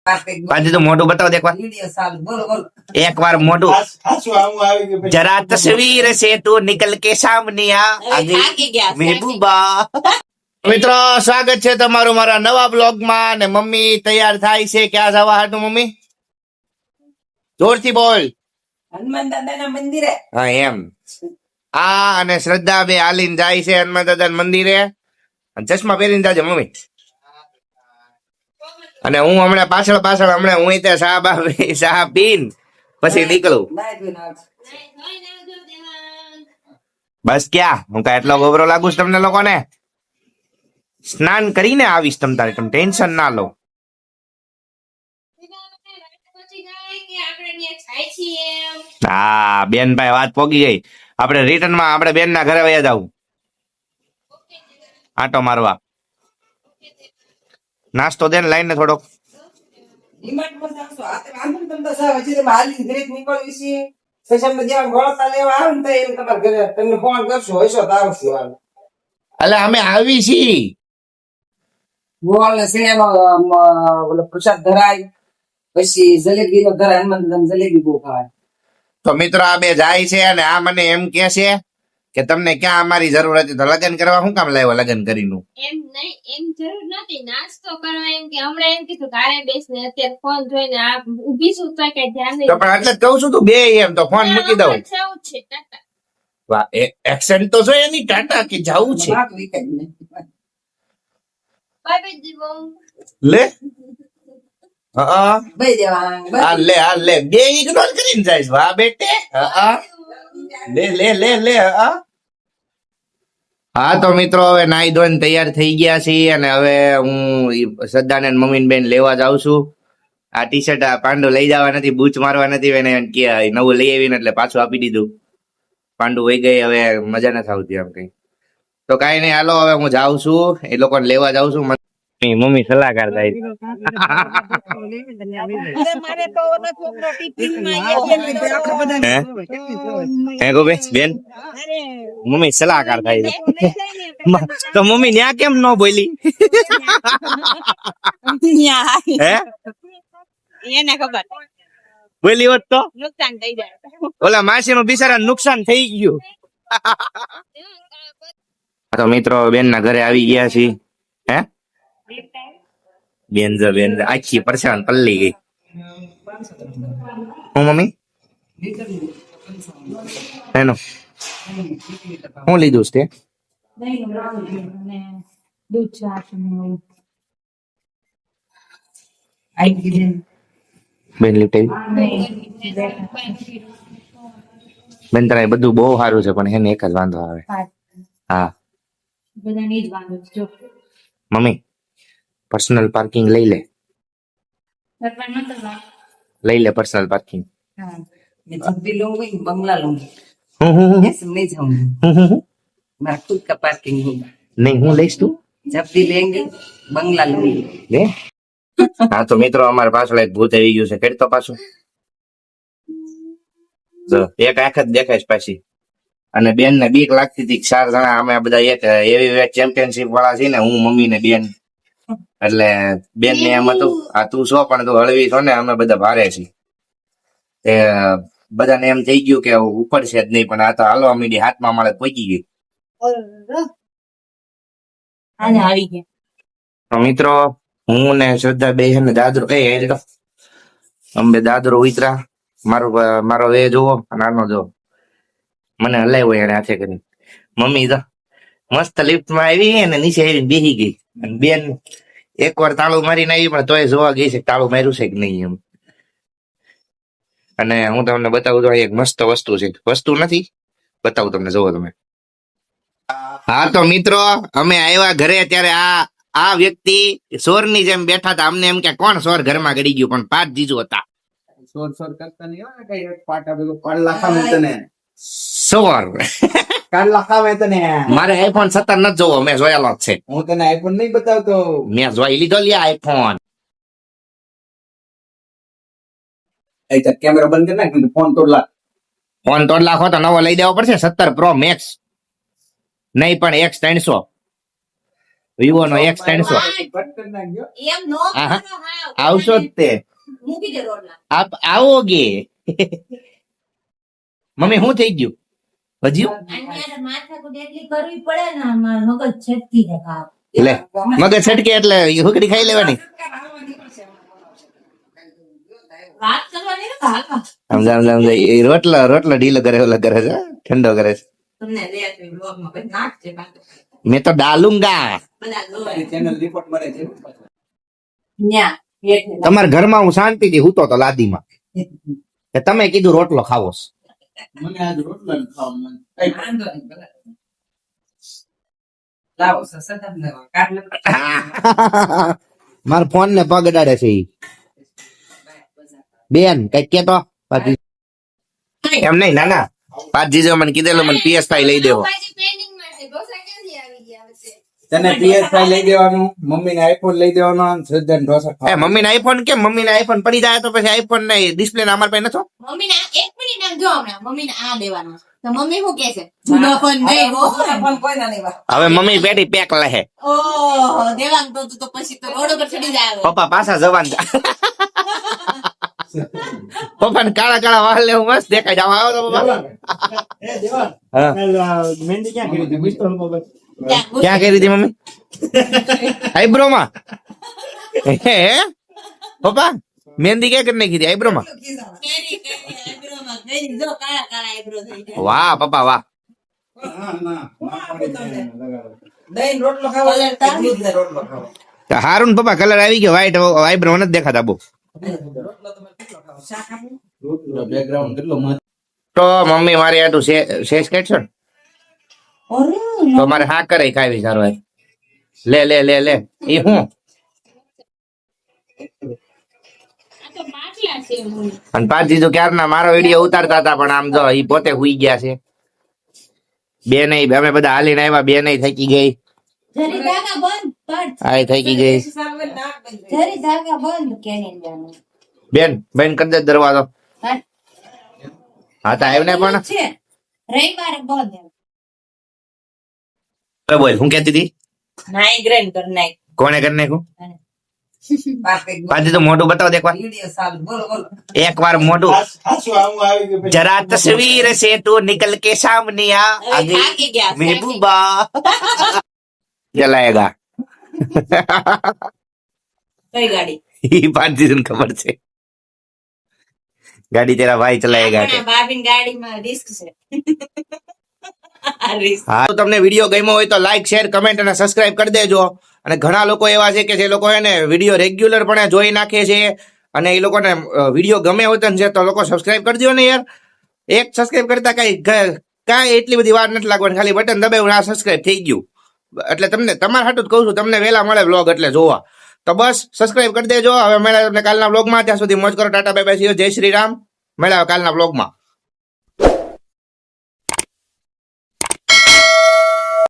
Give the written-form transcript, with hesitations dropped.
પાછી તો મોઢું બતાવો એકવાર, એક વાર મોઢું જરા તસવીર સે તું નિકલ કે સામને આ મહેબૂબા. મિત્રો સ્વાગત છે તમારું મારા નવા બ્લોગ માં. ને મમ્મી તૈયાર થાય છે, ક્યાં જવા હાટું મમ્મી? જોરથી બોલ. હનુમાન દાદાના મંદિરે. હા એમ. આ અને શ્રદ્ધા બે હાલીને જાય છે હનુમાન દાદા મંદિરે. ચશ્મા પહેરીને જાજો મમ્મી. અને હું હમણાં પાછળ હમણાં હું ત્યાં ચા પીન પછી નીકળું. બસ ક્યાં હું કઈ એટલો ગોબરો લાગુ છું તમને લોકોને? સ્નાન કરીને આવીશ તમ તારે, તમે ટેન્શન ના લો. હા બેન ભાઈ વાત પોગી ગઈ. આપણે રિટર્ન માં આપણે બેન ના ઘરે વયા જવું આટો મારવા. નાસ્તો દે ને લાઈને થોડોક. એટલે અમે આવી છીએ. પ્રસાદ ધરાય પછી જલેબી નો ધરાય. હનુમાન જલેબી બહુ ખાય. તો મિત્રો આ બે જાય છે અને આ મને એમ કે છે કે તમને ક્યાં અમારી જરૂર હતી, તો લગ્ન કરવા શું કામ લાવ્યો? લગ્ન કરીને એમ નહીં, એમ જરૂર નથી. નાસ્તો કરવા એમ કે હમણાં એમ કીધું ઘરે બેસને અત્યારે ફોન જોઈને આ ઊભી છું તો કઈ ધ્યાન નહીં. તો પણ એટલે જ કહું છું તું બે એમ તો ફોન મૂકી દઉં. જવું છે ટાટા. વાહ એક્સેન્ટ તો જો એની ટાટા કે જવું છે. Bye bye Jeevam. લે હા ભાઈ દેવા આ લે બે ઇગ્નોર કરીને જાય. વાહ બેટે હા લે લે લે લે હા. તો મિત્રો હવે નાઈ ધોઈને તૈયાર થઈ ગયા છીએ અને હવે હું શ્રદ્ધાને મમ્મી બેન લેવા જાઉં છું. આ ટી શર્ટ પાંડુ લઈ જવા નથી, બૂચ મારવા નથી, એને કે નવું લઈ આવીને એટલે પાછું આપી દીધું. પાંડુ વહી ગઈ, હવે મજા નથી આવતી આમ કઈ. તો કઈ નહીં, હાલો હવે હું જાઉં છું, એ લોકોને લેવા જાઉં છું. મમ્મી સલાહકાર થાય. બેન મમ્મી સલાહકાર થાય તો મમ્મી ન્યા કેમ ન બોલી? એને ખબર બોલી હોત તો નુકસાન થઈ જાય. ઓલા માસી નું બિચારા નુકસાન થઈ ગયું. તો મિત્રો બેન ના ઘરે આવી ગયા છીએ. હે બેન આખી પરસાન પલ્લી ગઈ. હું મમ્મી એનો હું લીધું છે બેન લીટી બેન તારા બધું બહુ સારું છે પણ એને એક જ વાંધો આવે. હા મમ્મી પર્સનલ પાર્કિંગ લઈ લે પર્સનલ પાર્કિંગ. बंगला लूंगी. ऐसे नहीं जाऊंगी. मेरा खुद का पार्किंग होगा. નહીં હું લઈશ તું जब भी लेंगे बंगला लूंगी. લે. હા તો મિત્રો અમારે પાછળ એક ભૂત આવી ગયું છે. કરતો પાછું જો એક આંખ જ દેખાય છે પાછી. અને બેન ને બીક લાગતી હતી. 4 જણા અમે બધા એક એવી ચેમ્પિયનશિપ વાળા છે ને, હું મમ્મી ને બેન. એટલે બેન ને એમ હતું આ તું છો પણ તું હળવી છો ને, અમે બધા ભારે છીએ. તે બધાને એમ થઈ ગયું કે ઉપર છે જ નહીં, પણ આ તો હાલવા મીડી હાથમાં મળે પહોંચી ગઈ. આવી ગયા તો મિત્રો હું ને શ્રદ્ધા બે છે ને દાદરો અમે દાદરો ઉતરા. મારો વે જોવો નાનો જો મને હલાવ્યો એને હાથે કરીને. મમ્મી તો મસ્ત લિફ્ટ માં આવી અને નીચે આવીને બેસી ગઈ. અને બેન એકવાર તાળું મારીને આવી પણ તોય જોવા ગઈ છે તાળું માર્યું છે કે નહીં એમ. અને હું તમને બતાવું તો એક મસ્ત વસ્તુ છે. વસ્તુ નથી, બતાવું તમને, જોવો તમે. હા તો મિત્રો અમે આવ્યા ઘરે ત્યારે આ વ્યક્તિ સોર ની જેમ બેઠા હતા. અમને એમ કે કોણ સોર ઘરમાં ગડી ગયું, પણ 5 જીજુ હતા. સોર કરતા નહીં હોય કઈ પાટા ભેગો કાઢ લાખાવે તને સોર કાઢ લાખાવે તને. મારે આઈફોન 17 નથી જોવો, મેં જોયેલો જ છે. હું તને આઈફોન નહીં બતાવતો. મેં જોઈ લીધો લ્યા આઈફોન. કેમેરા બંધ કરી નાખ, ફોન તોડ લાખો તો નવો લઈ દેવો પડશે. 17 Pro Max નહીં પણ X300 વિવો નો X 300 કટ કરી નાખજો. એમ નો આહા. કરો, હા. આવશો જ તે મૂકી દે રોડલા. આપ આવોગે મમ્મી શું થઈ ગયું ભજીયું અહીંયા માથાકૂટ એટલી કરવી પડે ને આમાં મગજ છટકી જાય ખાવ. લે મગજ છટકે એટલે હુકડી ખાઈ લેવાની વાત કરવાની ને હાલવા. સમજા એ રોટલો ઢીલો કરે ઓલો કરે છે ઠંડો કરે છે તમને લે તો બ્લોગમાં પછી નાખજે બાકી. મેં તો ડાલુંગા બધા જોવે. મારી ચેનલ રિપોર્ટ મળે છે. ન્યા, એટલે તમારા ઘરમાં હું શાંતિથી હૂતો તો લાદીમાં કે તમે કીધું રોટલો ખાવો છે. મને આજ રોટલા જ ખાવા મન. કઈ વાંધો નહીં, ભલે. લાવો સર, સદા ને કાઢ લે. મારા ફોન ને પગ અડાડે છે ઈ. બેન કઈક કેતો પાછી એમ નહીં નાના પાછી જો મને કીધેલું મને PS5 લઈ દેવો પાછી pending માં છે. ઢોસા ક્યાંથી આવી ગયા વચ્ચે? તને PS5 લઈ દેવાનું, મમ્મીને આઈફોન લઈ દેવાનો, અને શ્રદ્ધાને ઢોસા એ ખાવા. મમ્મીને આઈફોન કેમ મમ્મીને આઈફોન પડી જાય તો પછી આઈફોન નહીં ડિસ્પ્લે ના અમાર પાસે નતો મમ્મીને એક મિનિટ આમ જો હમણાં મમ્મીને આ દેવાનો તો મમ્મી શું કે છે જૂનો ફોન નહીં હો. પણ કોઈના નહીં વાત. હવે મમ્મી પેટી પેક લહે ઓહો દેવાનું તો પછી તો રોડ ઉપર ચડી જાય હવે. પપ્પા પાછા જવાન પપ્પા ને કાળા કાળા વાળ લેવું મસ્ત દેખાય જાવ આવો તો પપ્પા હા મહેંદી ક્યાં કરી હતી? પૂછતો હતો બસ. ક્યાં કરી હતી મમ્મી આઈબ્રો માં હે પપ્પા મહેંદી ક્યાં કરી નાખી હતી આઈબ્રો માં કેરી, આઈબ્રોમાં કેરી, જો કાળા કાળા આઈબ્રો થઈ ગયા. વાહ પપ્પા વાહ હા, ના, ના પાડી દે, લગાડો. દહીં ને રોટલો ખાવો કલર તાર. દૂધ ને રોટલો ખાવો. હારું ને પપ્પા કલર આવી ગયો વ્હાઈટ આઈબ્રો નથી દેખાતા બહુ રોટલો તમે કેટલો ખાવો? શાક આપું? રોટલો background કેટલો મસ્ત. તો મમ્મી મારે આટલું શેષ કાઢશો ને તો મારે હા કરે ખાવી સારું હોય. લે લે લે લે એ હું આ તો પાટલા છે મમ્મી. અને પાછી તો ક્યારના મારો વિડીયો ઉતારતા હતા પણ આમ જો ઈ પોતે હુઈ ગયા છે બે નહીં અમે બધા હાલીને આવ્યા બે નહીં થકી ગઈ જરી ધાગા બંધ પડ. આ થકી ગઈ શાક હોય ને નાક બંધ થઈ જરી ધાગા બંધ કેની જાનું. બેન બેન કરી દે દરવાજો હા. હા તો આવ્યું ને પણ છે રવિવારે બંધ એમ. હવે બોલ હું કહેતી હતી નાઈ ગ્રેન્ડ કર નાઈ. કોણે કરી નાખ્યું જાય. બાપ એક પાછી તો મોઢું બતાવો એકવાર વિડીયો ચાલુ. બોલો, બોલો. એક વાર મોઢું હાસુ આવું આવી ગયું પછી. જરા તસવીર સે તું નિકલ કે સાमने आ હવે आगे થાકી ગયા છે. महबूबा जलाएगा કઈ ગાડી? ये पांची दिन खबर છે ગાડી તેરા ભાઈ ચલાएगा કે આપણા ભાભીની ગાડીમાં રિસ્ક છે. રિસ્ક. હા તો તમને વિડીયો ગમ્યો હોય તો લાઈક શેર કમેન્ટ અને સબસ્ક્રાઇબ કરી દેજો અને ઘણા લોકો એવા છે કે જે લોકો એને વિડીયો રેગ્યુલર પણ જોઈ નાખે છે અને એ લોકોને વિડીયો ગમે હોય તો તો લોકો સબસ્ક્રાઇબ કરી દો ને યાર એક સબસ્ક્રાઇબ કરતા કાંઈ એટલી બધી વાર નથી લાગવાની ખાલી બટન દબાવ્યું આ સબસ્ક્રાઇબ થઈ ગયું એટલે તમને તમારા હાટું જ કહું છું તમને વહેલા મળે વ્લોગ એટલે જોવા તો બસ સબસ્ક્રાઇબ કરી દેજો હવે મળ્યા તમને કાલના વ્લોગમાં ત્યાં સુધી મોજ કરો ટાટા બાય બાય જય શ્રી રામ મળ્યા કાલના વ્લોગમાં